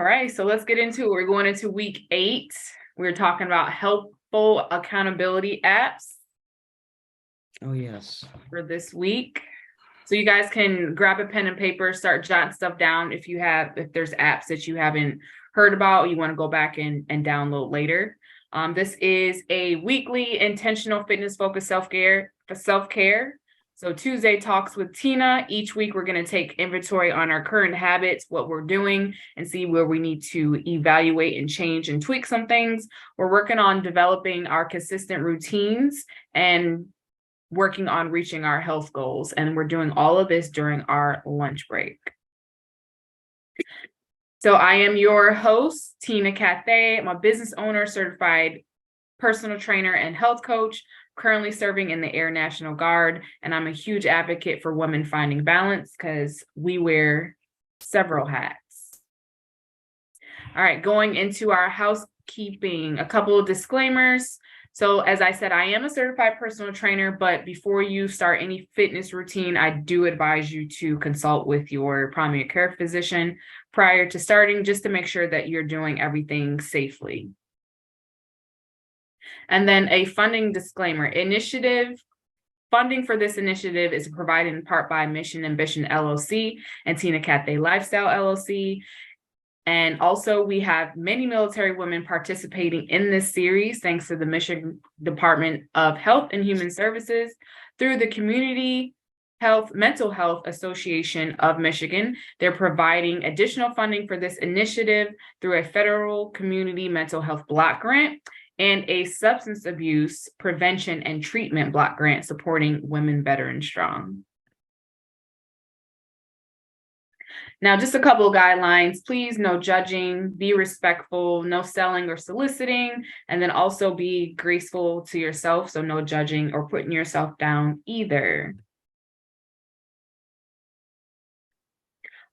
right, so let's get into it. We're going into week 8. We're talking about helpful accountability apps Oh, yes. for this week. So you guys can grab a pen and paper, start jotting stuff down if there's apps that you haven't heard about, you want to go back and download later. This is a weekly intentional fitness focused self-care for self-care. So Tuesday talks with Teena. Each week we're going to take inventory on our current habits, what we're doing, and see where we need to evaluate and change and tweak some things. We're working on developing our consistent routines and working on reaching our health goals. And we're doing all of this during our lunch break. So I am your host, Teena Cathay. I'm a business owner, certified personal trainer, and health coach, currently serving in the Air National Guard. And I'm a huge advocate for women finding balance because we wear several hats. All right, going into our housekeeping, a couple of disclaimers. So as I said, I am a certified personal trainer, but before you start any fitness routine, I do advise you to consult with your primary care physician prior to starting, just to make sure that you're doing everything safely. And then a funding disclaimer. Funding for this initiative is provided in part by Mission Ambition LLC and Teena Cathay Lifestyle LLC. And also we have many military women participating in this series, thanks to the Michigan Department of Health and Human Services through the Community Mental Health Association of Michigan. They're providing additional funding for this initiative through a federal community mental health block grant and a substance abuse prevention and treatment block grant supporting Women Better and Strong. Now, just a couple of guidelines. Please, no judging, be respectful, no selling or soliciting, and then also be graceful to yourself. So no judging or putting yourself down either.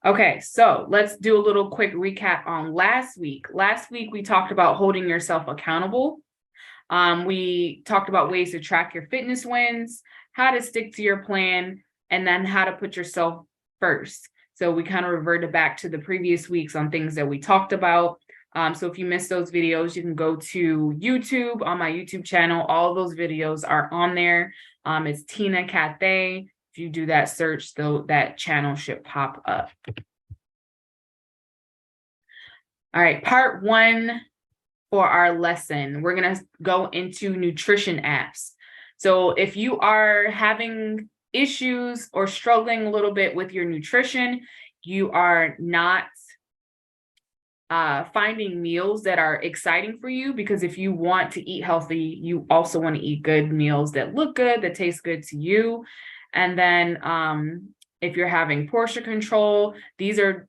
Okay, so let's do a little quick recap on last week. Last week, we talked about holding yourself accountable. We talked about ways to track your fitness wins, how to stick to your plan, and then how to put yourself first. So we kind of reverted back to the previous weeks on things that we talked about. So if you missed those videos, you can go to YouTube on my YouTube channel. All those videos are on there. It's Teena Cathay. If you do that search, though, that channel should pop up. All right, part 1 for our lesson. We're going to go into nutrition apps. So if you are having issues or struggling a little bit with your nutrition, you are not finding meals that are exciting for you, because if you want to eat healthy, you also want to eat good meals that look good, that taste good to you. And then if you're having portion control, these are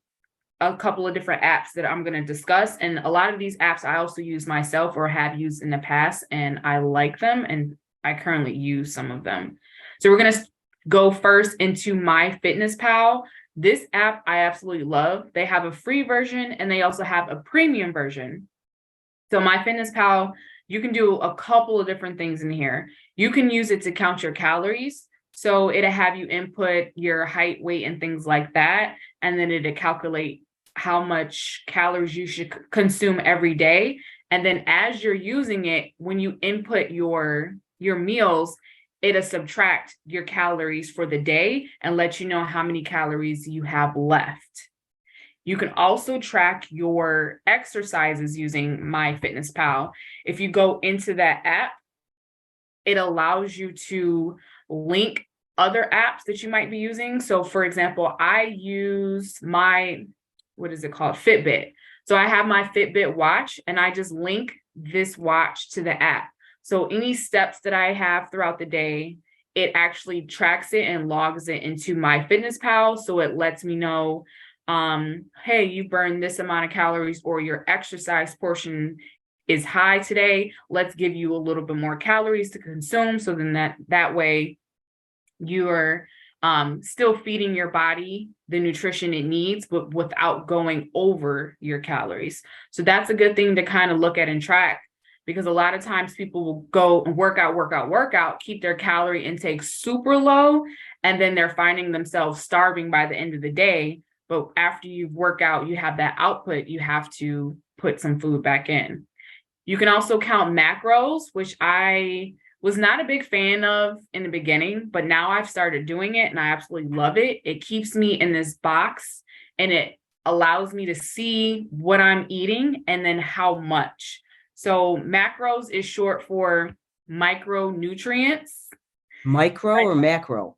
a couple of different apps that I'm going to discuss. And a lot of these apps I also use myself or have used in the past, and I like them, and I currently use some of them. So we're going to go first into MyFitnessPal. This app I absolutely love. They have a free version and they also have a premium version. So MyFitnessPal, you can do a couple of different things in here. You can use it to count your calories. So it'll have you input your height, weight, and things like that. And then it'll calculate how much calories you should consume every day. And then as you're using it, when you input your meals, it'll subtract your calories for the day and let you know how many calories you have left. You can also track your exercises using MyFitnessPal. If you go into that app, it allows you to link other apps that you might be using. So for example, I use my, Fitbit. So I have my Fitbit watch and I just link this watch to the app. So any steps that I have throughout the day, it actually tracks it and logs it into MyFitnessPal. So it lets me know, hey, you burned this amount of calories, or your exercise portion is high today. Let's give you a little bit more calories to consume. So then that way you're still feeding your body the nutrition it needs, but without going over your calories. So that's a good thing to kind of look at and track, because a lot of times people will go and work out, keep their calorie intake super low, and then they're finding themselves starving by the end of the day But after you work out, you have that output, you have to put some food back in. You can also count macros, which I was not a big fan of in the beginning, but now I've started doing it and I absolutely love it. It keeps me in this box and it allows me to see what I'm eating and then how much. So macros is short for micronutrients. Micro or macro?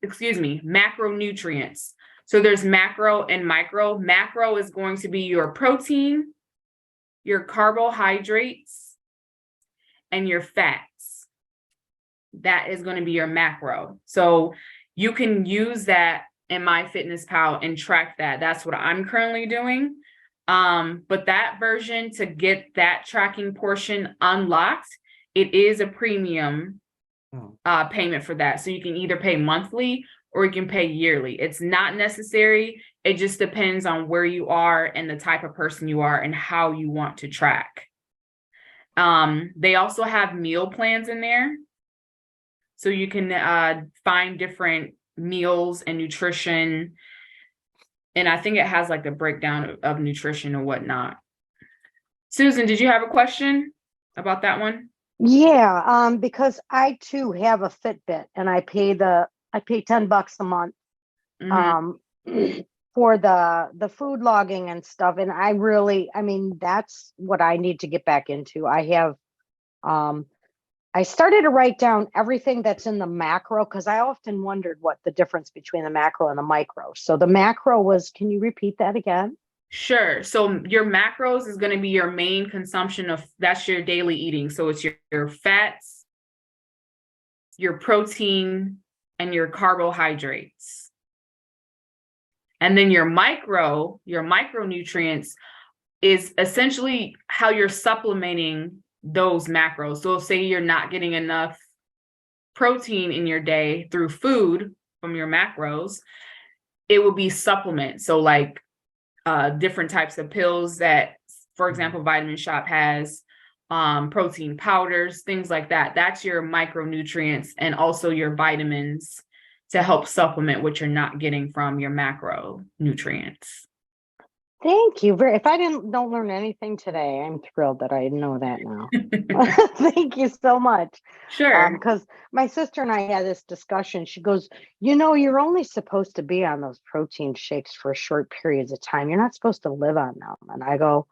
Excuse me, macronutrients. So there's macro and micro. Macro is going to be your protein, your carbohydrates, and your fats. That is going to be your macro. So you can use that in MyFitnessPal and track that. That's what I'm currently doing. But that version, to get that tracking portion unlocked, it is a premium payment for that. So you can either pay monthly or you can pay yearly. It's not necessary. It just depends on where you are and the type of person you are and how you want to track. They also have meal plans in there. So you can find different meals and nutrition. And I think it has like a breakdown of nutrition and whatnot. Susan, did you have a question about that one? Yeah, because I too have a Fitbit and I pay $10 a month Mm-hmm. um for the food logging and stuff. And I mean, that's what I need to get back into. Um I started to write down everything that's in the macro because I often wondered what the difference between the macro and the micro. So the macro was, can you repeat that again? Sure. So your macros is going to be your main consumption of, that's your daily eating. So it's your fats, your protein, and your carbohydrates. And then your micronutrients is essentially how you're supplementing those macros. So say you're not getting enough protein in your day through food from your macros, it will be supplements. So like different types of pills that, for example, Vitamin Shop has, protein powders, things like that. That's your micronutrients and also your vitamins to help supplement what you're not getting from your macronutrients. Thank you. Very, if I don't learn anything today, I'm thrilled that I know that now. Thank you so much. Sure. Because my sister and I had this discussion. She goes, you know, you're only supposed to be on those protein shakes for short periods of time. You're not supposed to live on them. And I go,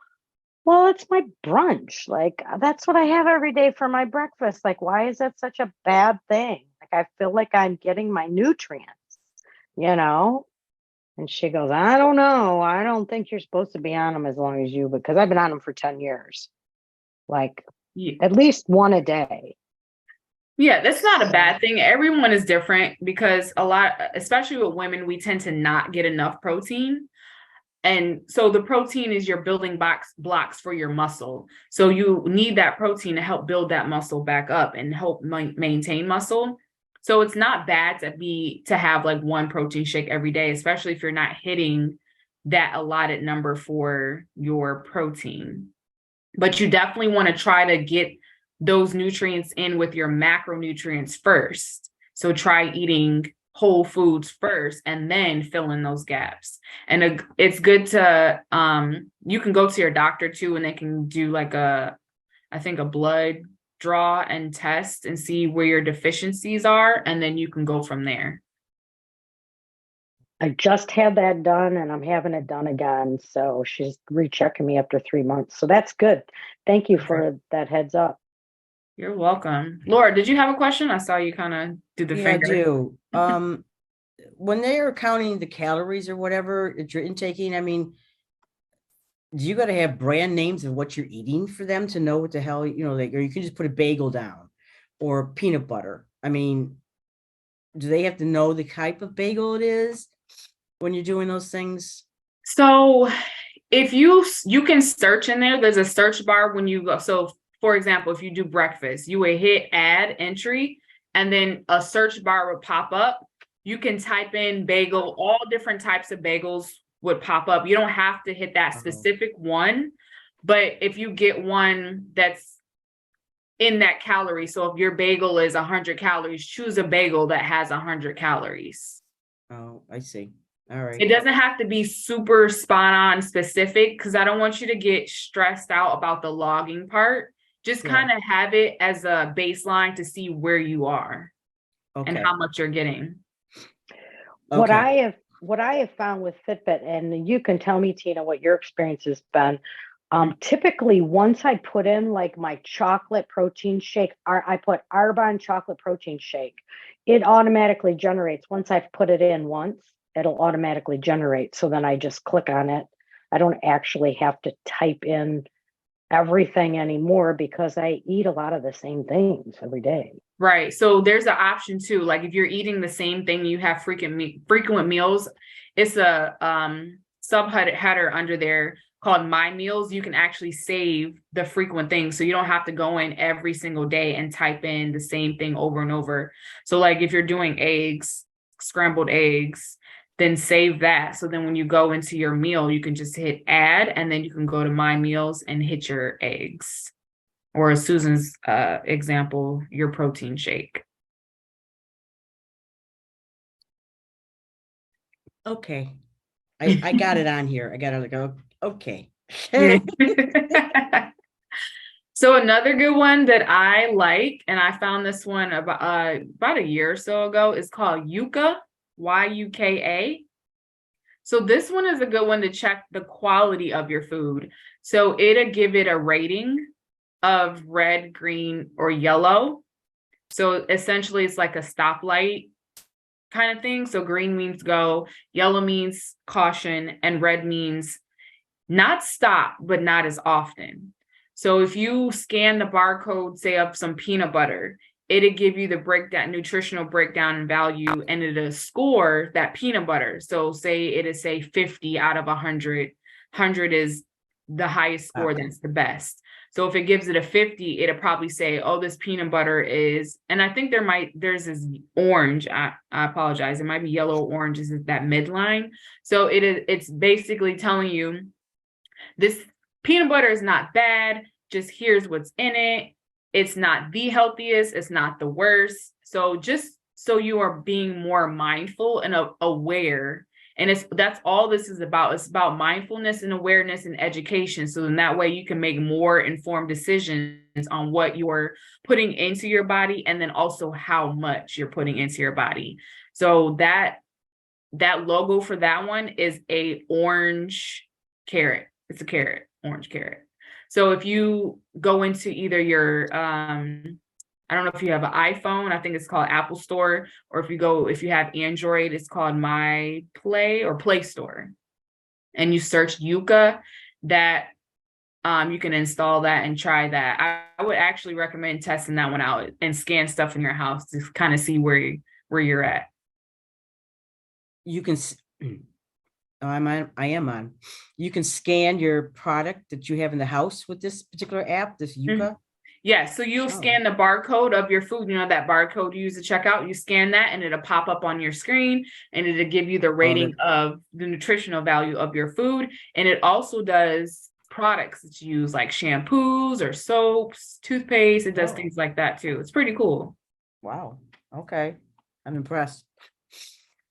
well, it's my brunch. Like, that's what I have every day for my breakfast. Like, why is that such a bad thing? Like, I feel like I'm getting my nutrients, you know? And she goes, I don't know. I don't think you're supposed to be on them as long as you, because I've been on them for 10 years, like Yeah. at least one a day. Yeah, that's not a So bad thing. Everyone is different because a lot, especially with women, we tend to not get enough protein. And so the protein is your building blocks for your muscle. So you need that protein to help build that muscle back up and help maintain muscle. So it's not bad to have like one protein shake every day, especially if you're not hitting that allotted number for your protein. But you definitely want to try to get those nutrients in with your macronutrients first. So try eating whole foods first and then fill in those gaps. And it's good to you can go to your doctor too and they can do like I think a blood draw and test and see where your deficiencies are and then you can go from there. I just had that done and I'm having it done again. So she's rechecking me after 3 months. So that's good. Thank you for that heads up. You're welcome. Laura, did you have a question? I saw you kind of do the Yeah, I finger. do. When they are counting the calories or whatever that you're intaking, I mean, do you got to have brand names of what you're eating for them to know what the hell, like, or you can just put a bagel down or peanut butter. I mean, do they have to know the type of bagel it is when you're doing those things? So if you can search in there's a search bar when you go. So for example, if you do breakfast, you would hit add entry and then a search bar would pop up. You can type in bagel, all different types of bagels would pop up. You don't have to hit that specific one, but if you get one that's in that calorie, so if your bagel is 100 calories, choose a bagel that has 100 calories. Oh, I see. All right. It doesn't have to be super spot on specific because I don't want you to get stressed out about the logging part. Just Yeah. kind of have it as a baseline to see where you are and Okay. how much you're getting. What Okay. I have found with Fitbit, and you can tell me, Tina, what your experience has been. Typically, once I put in like my chocolate protein shake, I put Arbonne chocolate protein shake, it automatically generates. Once I've put it in once, it'll automatically generate. So then I just click on it. I don't actually have to type in everything anymore because I eat a lot of the same things every day. Right. So there's an option too. Like if you're eating the same thing, you have frequent meals. It's a subheader under there called My Meals. You can actually save the frequent things. So you don't have to go in every single day and type in the same thing over and over. So like if you're doing eggs, scrambled eggs, then save that. So then when you go into your meal, you can just hit add and then you can go to My Meals and hit your eggs. Or Susan's example, your protein shake. Okay. I got it on here. I got to go. Okay. So another good one that I like, and I found this one about a year or so ago, is called Yuka, Yuka. So this one is a good one to check the quality of your food. So it'll give it a rating of red, green, or yellow. So essentially it's like a stoplight kind of thing. So green means go, yellow means caution, and red means not stop, but not as often. So if you scan the barcode, say of some peanut butter, it'll give you the breakdown, nutritional breakdown and value, and it'll score that peanut butter. So say it'll say 50 out of 100. 100 is the highest score, that's the best. So if it gives it a 50, it'll probably say, oh, this peanut butter is, and I think there's this orange. I apologize. It might be yellow or orange is that midline. So it's basically telling you this peanut butter is not bad. Just here's what's in it. It's not the healthiest. It's not the worst. So just so you are being more mindful and aware. And that's all this is about. It's about mindfulness and awareness and education. So in that way you can make more informed decisions on what you're putting into your body and then also how much you're putting into your body. So that logo for that one is a orange carrot. It's a carrot, orange carrot. So if you go into either your I don't know if you have an iPhone, I think it's called Apple Store, or if you have Android, it's called My Play or Play Store. And you search Yuka, that you can install that and try that. I would actually recommend testing that one out and scan stuff in your house to kind of see where you're at. You can Oh, I am on. You can scan your product that you have in the house with this particular app, this Yuka. Yeah, so you'll scan the barcode of your food, that barcode you use to check out, you scan that and it'll pop up on your screen and it'll give you the rating of the nutritional value of your food. And it also does products that you use like shampoos or soaps, toothpaste. It does things like that too. It's pretty cool. Wow. Okay. I'm impressed.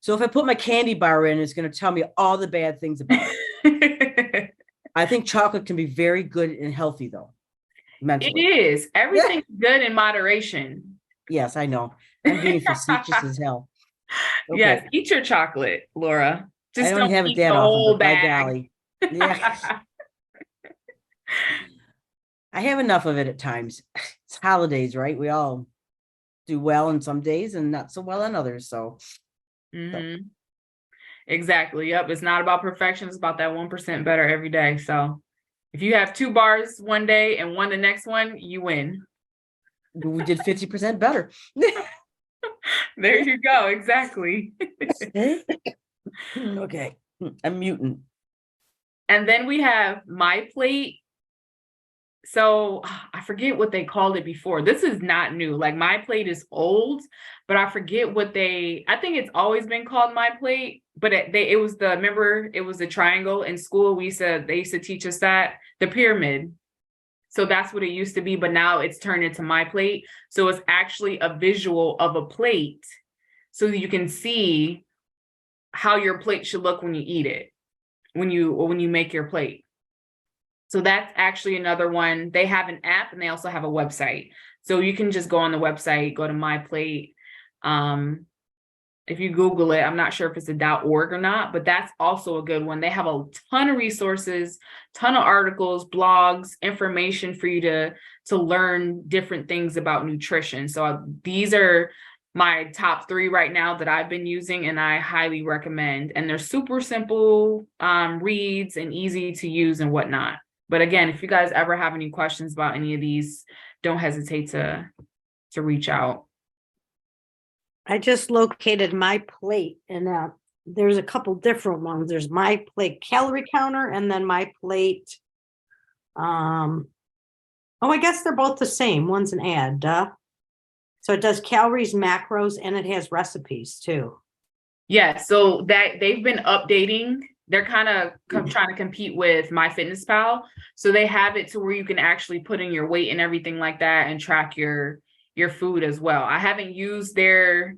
So if I put my candy bar in, it's going to tell me all the bad things about it. I think chocolate can be very good and healthy though. Mentally. It is. Everything's good in moderation. Yes, I know. I'm being facetious as hell. Okay. Yes, eat your chocolate, Laura. Just don't have it that often, but by golly. Yeah. I have enough of it at times. It's holidays, right? We all do well on some days and not so well on others. So, Exactly. Yep. It's not about perfection. It's about that 1% better every day. So if you have 2 bars one day and one the next one, you win. We did 50% better. There you go. Exactly. Okay. I'm mutant. And then we have My Plate. So I forget what they called it before. This is not new. Like My Plate is old, but I forget I think it's always been called My Plate, but it was the triangle in school. They used to teach us that, the pyramid. So that's what it used to be, but now it's turned into My Plate. So it's actually a visual of a plate. So you can see how your plate should look when you eat it, when you make your plate. So that's actually another one. They have an app and they also have a website. So you can just go on the website, go to My Plate. If you Google it, I'm not sure if it's a .org or not, but that's also a good one. They have a ton of resources, ton of articles, blogs, information for you to learn different things about nutrition. So these are my top 3 right now that I've been using, and I highly recommend. And they're super simple reads and easy to use and whatnot. But again, if you guys ever have any questions about any of these, don't hesitate to reach out. I just located My Plate, and there's a couple different ones. There's My Plate calorie counter, and then My Plate. Oh, I guess they're both the same. One's an ad, duh. So it does calories, macros, and it has recipes too. Yeah, so that they've been updating. They're kind of trying to compete with MyFitnessPal. So they have it to where you can actually put in your weight and everything like that and track your food as well. I haven't used their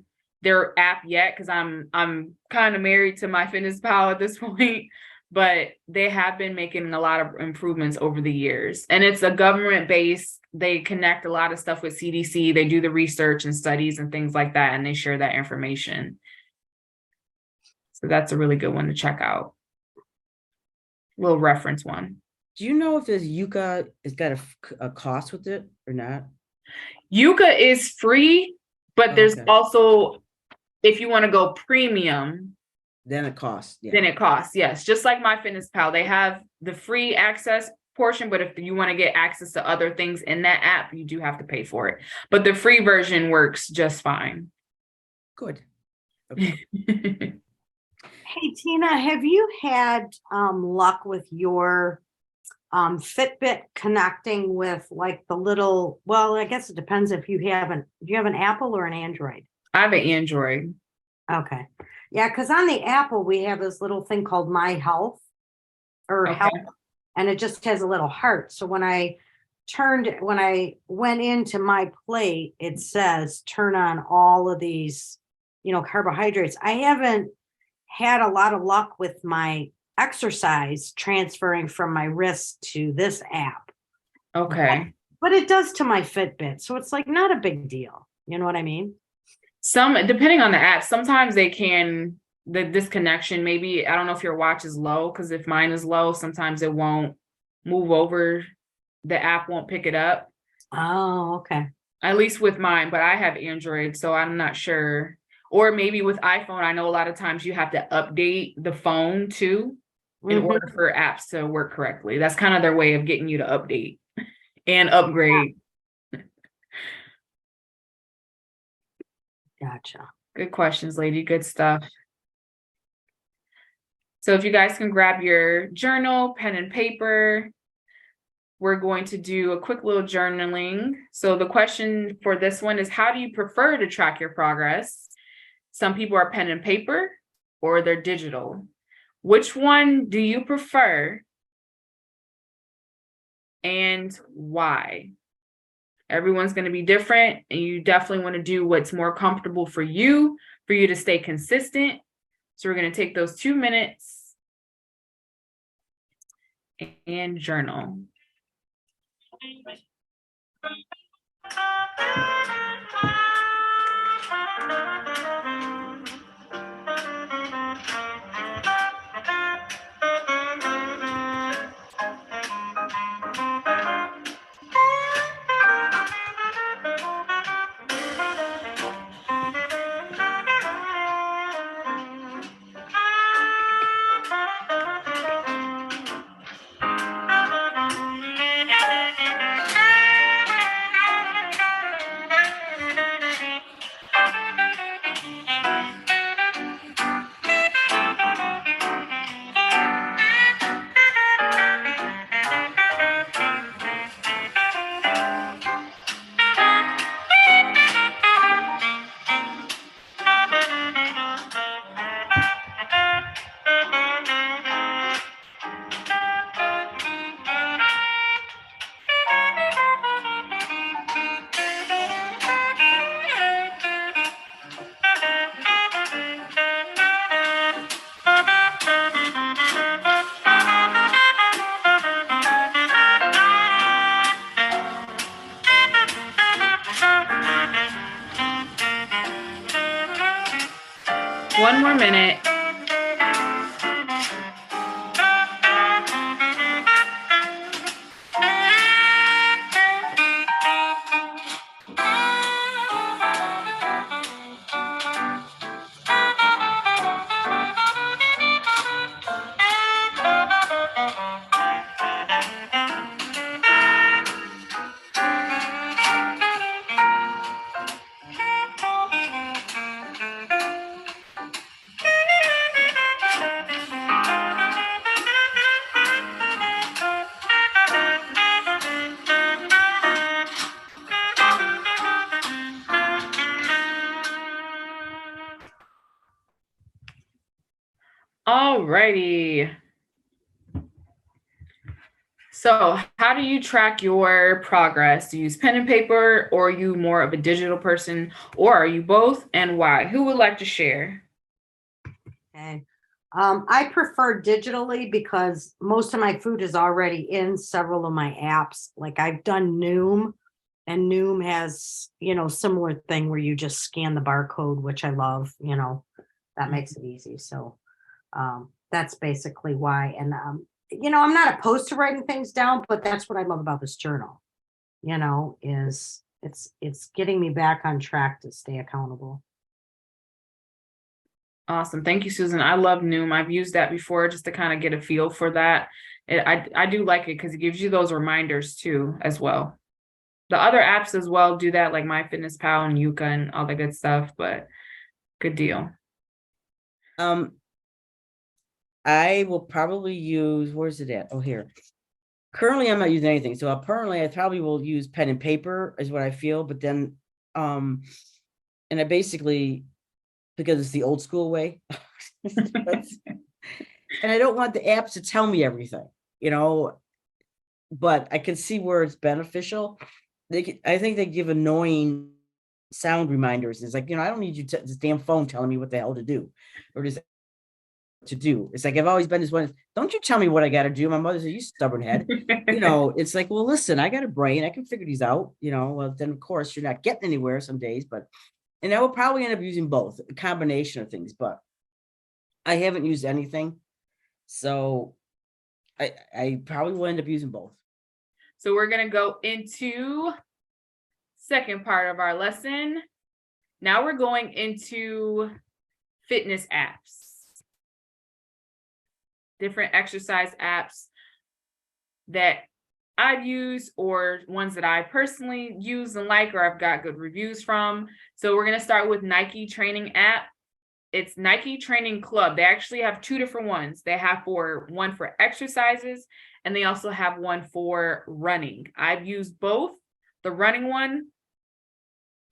app yet because I'm kind of married to MyFitnessPal at this point, but they have been making a lot of improvements over the years. And it's a government based. They connect a lot of stuff with CDC. They do the research and studies and things like that, and they share that information. So that's a really good one to check out. Little reference one. Do you know if this Yuka has got a cost with it or not? Yuka is free, but there's Okay. also, if you want to go premium, Then it costs. Yeah. then it costs. Yes, just like MyFitnessPal, they have the free access portion, but if you want to get access to other things in that app, you do have to pay for it. But the free version works just fine. Good. Okay. Hey, Teena, have you had luck with your Fitbit connecting with like the little, well, I guess it depends if you have an Apple or an Android? I have an Android. Okay. Yeah, because on the Apple, we have this little thing called My Health or Okay. Health, and it just has a little heart. So when I went into My Plate, it says turn on all of these, carbohydrates. I haven't had a lot of luck with my exercise transferring from my wrist to this app. Okay. But it does to my Fitbit. So it's like not a big deal. You know what I mean? Depending on the app, sometimes they can, the disconnection, maybe, I don't know if your watch is low, because if mine is low, sometimes it won't move over. The app won't pick it up. Oh, okay. At least with mine, but I have Android, so I'm not sure. Or maybe with iPhone, I know a lot of times you have to update the phone too in order for apps to work correctly. That's kind of their way of getting you to update and upgrade. Gotcha. Good questions, lady. Good stuff. So if you guys can grab your journal, pen and paper, we're going to do a quick little journaling. So the question for this one is, how do you prefer to track your progress? Some people are pen and paper or they're digital. Which one do you prefer and why? Everyone's going to be different, and you definitely want to do what's more comfortable for you to stay consistent. So we're going to take those 2 minutes and journal. one more minute. Alrighty. So how do you track your progress? Do you use pen and paper, or are you more of a digital person, or are you both, and why? Who would like to share? Okay. I prefer digitally because most of my food is already in several of my apps. Like I've done Noom, and Noom has, similar thing where you just scan the barcode, which I love, that makes it easy. So that's basically why. And I'm not opposed to writing things down, but that's what I love about this journal, is it's getting me back on track to stay accountable. Awesome. Thank you, Susan. I love Noom. I've used that before just to kind of get a feel for that. I do like it because it gives you those reminders too, as well. The other apps as well do that, like MyFitnessPal and Yuka and all the good stuff, but good deal. I will probably use, where's it at? Oh, here. Currently, I'm not using anything. So apparently I probably will use pen and paper is what I feel. But then, and I basically, because it's the old school way, and I don't want the apps to tell me everything, but I can see where it's beneficial. I think they give annoying sound reminders. It's like, I don't need you to this damn phone telling me what the hell to do, or just to do. It's like I've always been this one. Don't you tell me what I got to do. My mother said, "You stubborn head." It's like, well, listen, I got a brain. I can figure these out. Well, then of course you're not getting anywhere some days, and I will probably end up using both, a combination of things. But I haven't used anything, so I probably will end up using both. So we're gonna go into second part of our lesson. Now we're going into fitness apps. Different exercise apps that I've used or ones that I personally use and like, or I've got good reviews from. So we're going to start with Nike training app. It's Nike Training Club. They actually have two different ones. They have one for exercises, and they also have one for running. I've used both. The running one,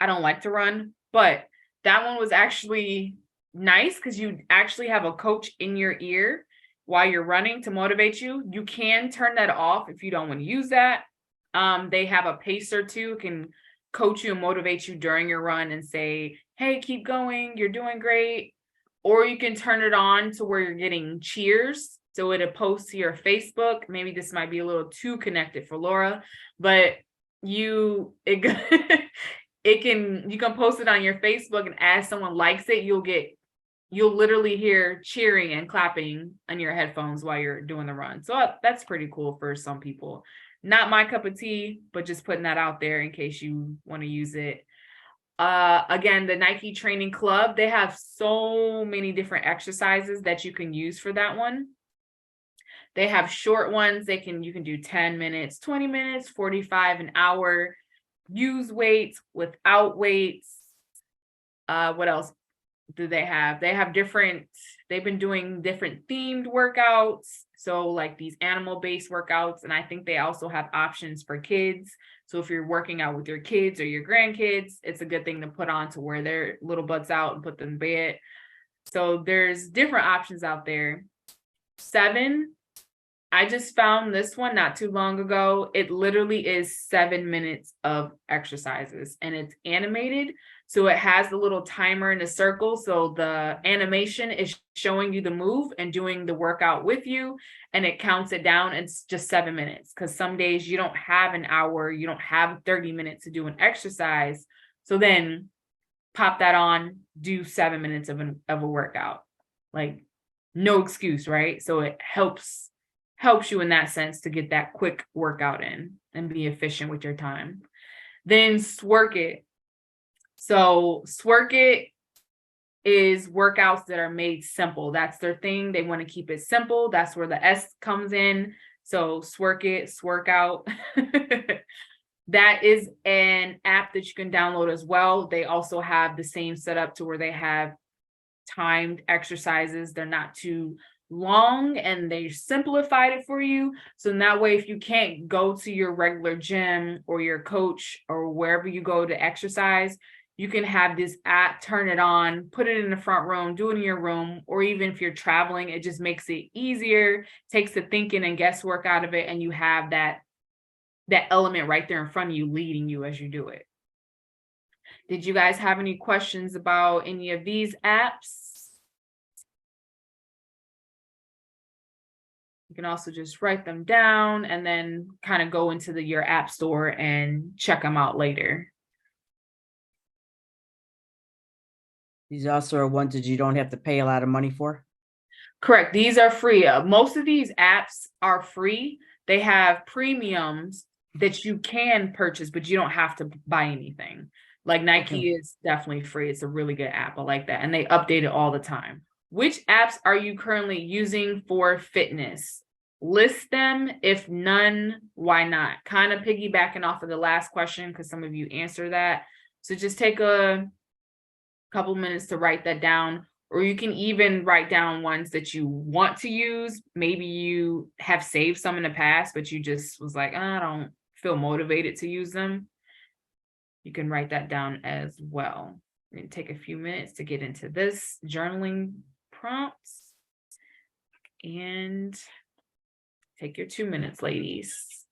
I don't like to run, but that one was actually nice because you actually have a coach in your ear while you're running to motivate you. You can turn that off if you don't want to use that. They have a pacer too, can coach you and motivate you during your run and say, hey, keep going, you're doing great. Or you can turn it on to where you're getting cheers. So it'll post to your Facebook. Maybe this might be a little too connected for Laura, but you can post it on your Facebook, and as someone likes it, you'll literally hear cheering and clapping on your headphones while you're doing the run. So that's pretty cool for some people. Not my cup of tea, but just putting that out there in case you want to use it. Again, the Nike Training Club, they have so many different exercises that you can use for that one. They have short ones. You can do 10 minutes, 20 minutes, 45, an hour. Use weights, without weights. What else do they have? They've been doing different themed workouts. So like these animal-based workouts. And I think they also have options for kids. So if you're working out with your kids or your grandkids, it's a good thing to put on to wear their little butts out and put them in bed. So there's different options out there. 7, I just found this one not too long ago. It literally is 7 minutes of exercises, and it's animated. So it has the little timer in a circle. So the animation is showing you the move and doing the workout with you, and it counts it down. It's just 7 minutes, because some days you don't have an hour, you don't have 30 minutes to do an exercise. So then pop that on, do 7 minutes of a workout. Like, no excuse, right? So it helps you in that sense to get that quick workout in and be efficient with your time. Then Swerk It. So Swerk It is workouts that are made simple. That's their thing. They want to keep it simple. That's where the S comes in. So Swerk It, Swerk Out. That is an app that you can download as well. They also have the same setup to where they have timed exercises. They're not too long and they simplified it for you. So in that way, if you can't go to your regular gym or your coach or wherever you go to exercise, you can have this app, turn it on, put it in the front room, do it in your room, or even if you're traveling, it just makes it easier, takes the thinking and guesswork out of it, and you have that element right there in front of you, leading you as you do it. Did you guys have any questions about any of these apps? You can also just write them down and then kind of go into your app store and check them out later. These also are ones that you don't have to pay a lot of money for. Correct. These are free. Most of these apps are free. They have premiums that you can purchase, but you don't have to buy anything. Like Nike is definitely free. It's a really good app. I like that. And they update it all the time. Which apps are you currently using for fitness? List them. If none, why not? Kind of piggybacking off of the last question because some of you answered that. So just take a couple minutes to write that down. Or you can even write down ones that you want to use. Maybe you have saved some in the past, but you just was like, I don't feel motivated to use them. You can write that down as well. We're going to take a few minutes to get into this journaling prompts. And take your 2 minutes, ladies.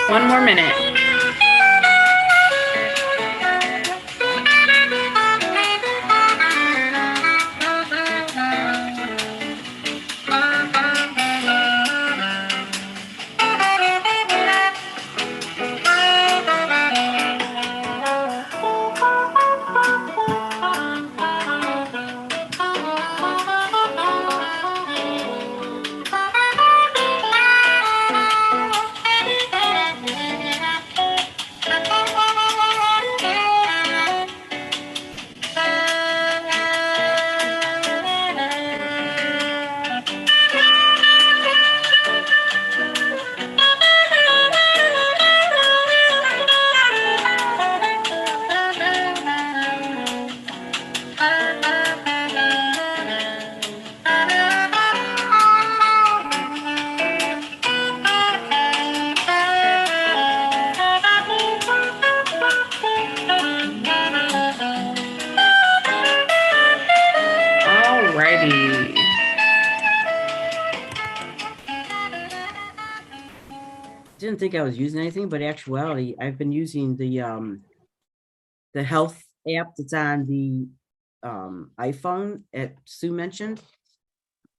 One more minute. Alrighty. Didn't think I was using anything, but actuality, I've been using the health app that's on the iPhone that Sue mentioned,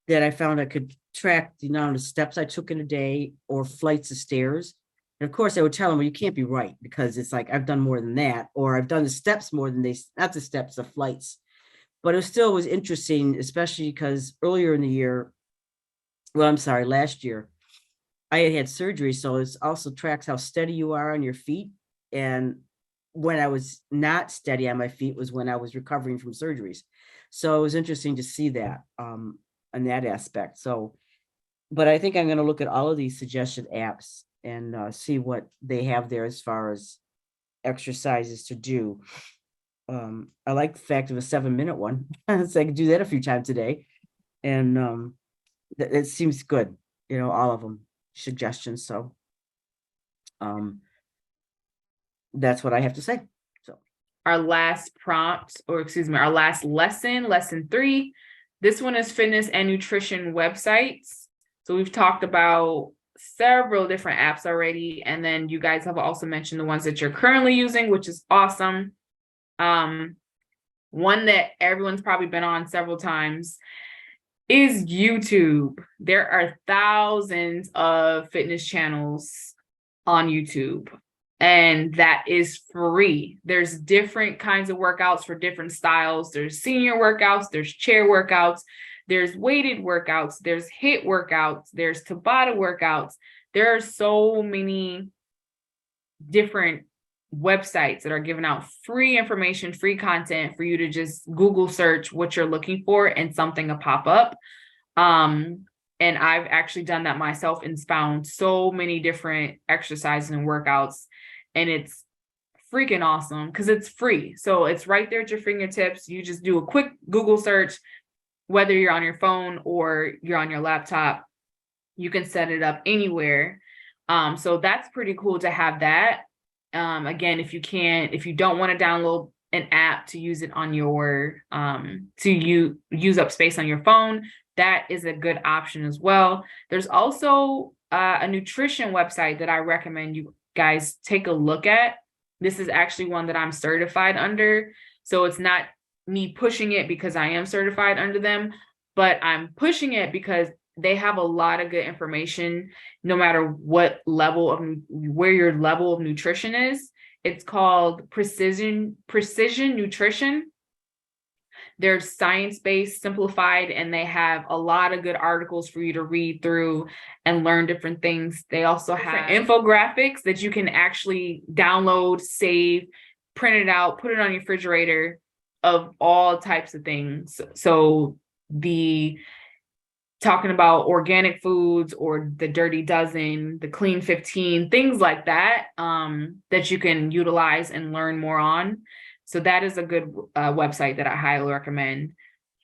that I found I could track the amount of steps I took in a day or flights of stairs. And of course I would tell them, well, you can't be right, because it's like, I've done more than that, or I've done the steps more than not the steps, the flights. But it still was interesting, especially because earlier in the year, well, I'm sorry, last year, I had surgery, so it also tracks how steady you are on your feet. And when I was not steady on my feet was when I was recovering from surgeries. So it was interesting to see that on that aspect. So, but I think I'm going to look at all of these suggested apps and see what they have there as far as exercises to do. I like the fact of a 7-minute one. So I can do that a few times a day. And it seems good, all of them suggestions. So that's what I have to say. So Our last prompt, or excuse me, our last lesson 3. This one is fitness and nutrition websites. So we've talked about several different apps already. And then you guys have also mentioned the ones that you're currently using, which is awesome. One that everyone's probably been on several times is YouTube. There are thousands of fitness channels on YouTube, and that is free. There's different kinds of workouts for different styles. There's senior workouts, there's chair workouts, there's weighted workouts, there's HIIT workouts, there's Tabata workouts. There are so many different websites that are giving out free information, free content for you to just Google search what you're looking for and something will pop up. And I've actually done that myself and found so many different exercises and workouts, and it's freaking awesome because it's free. So it's right there at your fingertips. You just do a quick Google search, whether you're on your phone or you're on your laptop, you can set it up anywhere. So that's pretty cool to have that. Again, if you don't want to download an app to use it on your, use up space on your phone, that is a good option as well. There's also a nutrition website that I recommend you guys take a look at. This is actually one that I'm certified under. So it's not me pushing it because I am certified under them, but I'm pushing it because they have a lot of good information, no matter what level of where your level of nutrition is. It's called Precision Nutrition. They're science-based, simplified, and they have a lot of good articles for you to read through and learn different things. They also have infographics that you can actually download, save, print it out, put it on your refrigerator of all types of things. So the talking about organic foods or the Dirty Dozen, the Clean 15, things like that, that you can utilize and learn more on. So that is a good website that I highly recommend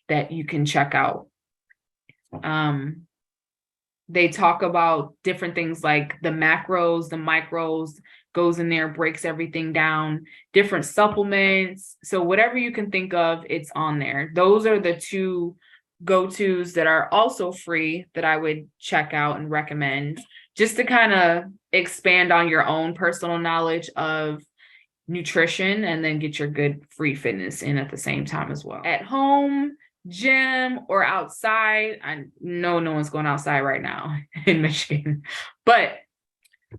that you can check out. They talk about different things like the macros, the micros, goes in there, breaks everything down, different supplements. So whatever you can think of, it's on there. Those are the two go-tos that are also free that I would check out and recommend, just to kind of expand on your own personal knowledge of nutrition and then get your good free fitness in at the same time as well. At home, gym, or outside. I know no one's going outside right now in Michigan, but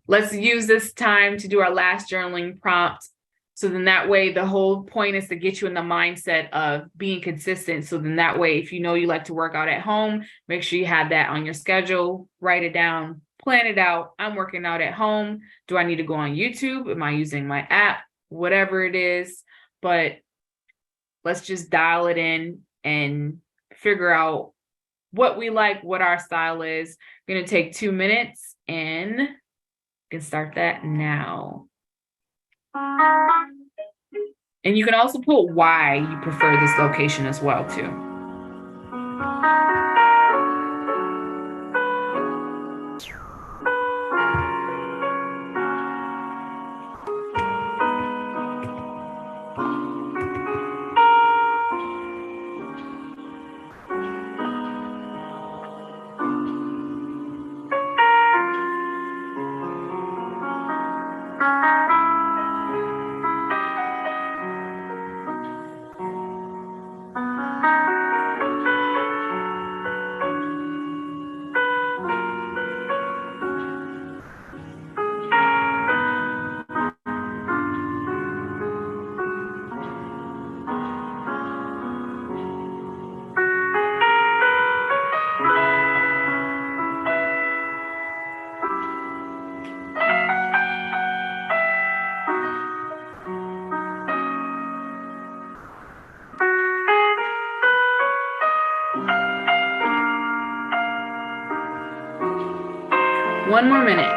let's use this time to do our last journaling prompt. So then that way, the whole point is to get you in the mindset of being consistent. So then that way, if you know you like to work out at home, make sure you have that on your schedule, write it down, plan it out. I'm working out at home. Do I need to go on YouTube? Am I using my app? Whatever it is, but let's just dial it in and figure out what we like, what our style is. We're going to take 2 minutes and you can start that now. And you can also put why you prefer this location as well, too. One more minute.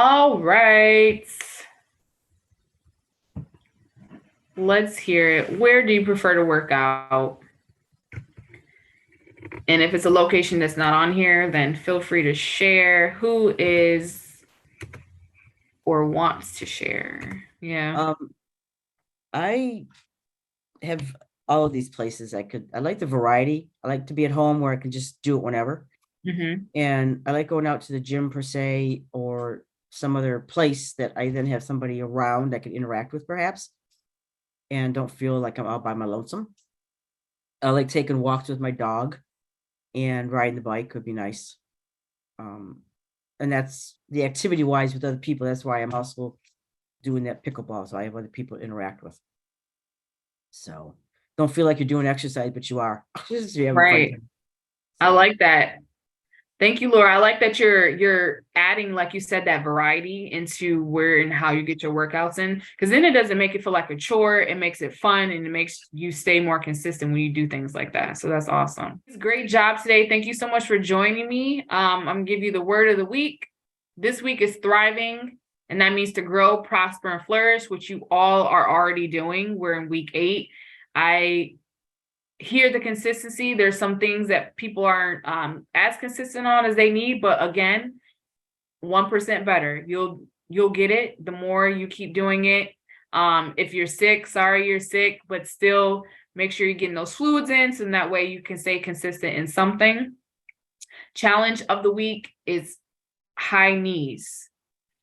All right. Let's hear it. Where do you prefer to work out? And if it's a location that's not on here, then feel free to share who is or wants to share. Yeah. I have all of these places I like the variety. I like to be at home where I can just do it whenever. Mm-hmm. And I like going out to the gym per se, or some other place that I then have somebody around I can interact with perhaps, and don't feel like I'm out by my lonesome. I like taking walks with my dog, and riding the bike would be nice. And that's the activity wise with other people. That's why I'm also doing that pickleball. So I have other people to interact with. So don't feel like you're doing exercise, but you are. Just you're having a fun Right. time. I like that. Thank you, Laura. I like that you're adding, like you said, that variety into where and how you get your workouts in, because then it doesn't make it feel like a chore. It makes it fun, and it makes you stay more consistent when you do things like that. So that's awesome. Great job today. Thank you so much for joining me. I'm gonna give you the word of the week. This week is thriving, and that means to grow, prosper, and flourish, which you all are already doing. We're in week 8. I hear the consistency. There's some things that people aren't as consistent on as they need, but again, 1% better. You'll get it the more you keep doing it. If you're sick, sorry you're sick, but still make sure you're getting those fluids in, so that way you can stay consistent in something. Challenge of the week is high knees.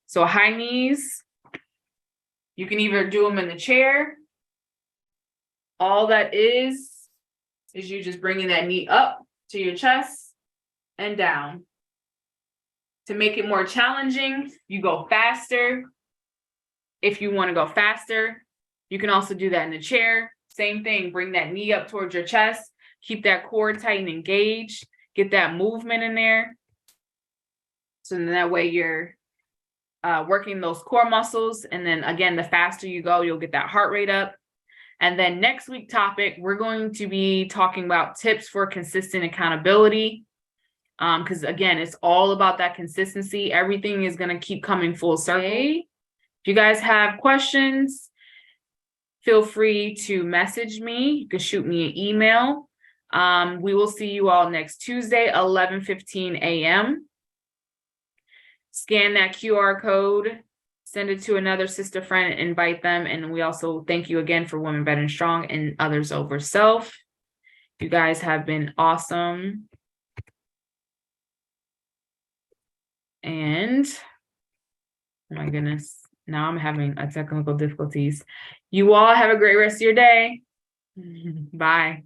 So high knees, you can either do them in the chair. All that is you just bringing that knee up to your chest and down. To make it more challenging, you go faster. If you want to go faster, you can also do that in the chair. Same thing, bring that knee up towards your chest, keep that core tight and engaged, get that movement in there. So then that way you're working those core muscles. And then again, the faster you go, you'll get that heart rate up. And then next week topic, we're going to be talking about tips for consistent accountability. Because again, it's all about that consistency. Everything is going to keep coming full circle. If you guys have questions, feel free to message me. You can shoot me an email. We will see you all next Tuesday, 11:15 a.m. Scan that QR code, send it to another sister friend, and invite them. And we also thank you again for Women Better and Strong and Others Over Self. You guys have been awesome. And oh my goodness, now I'm having a technical difficulties. You all have a great rest of your day. Bye.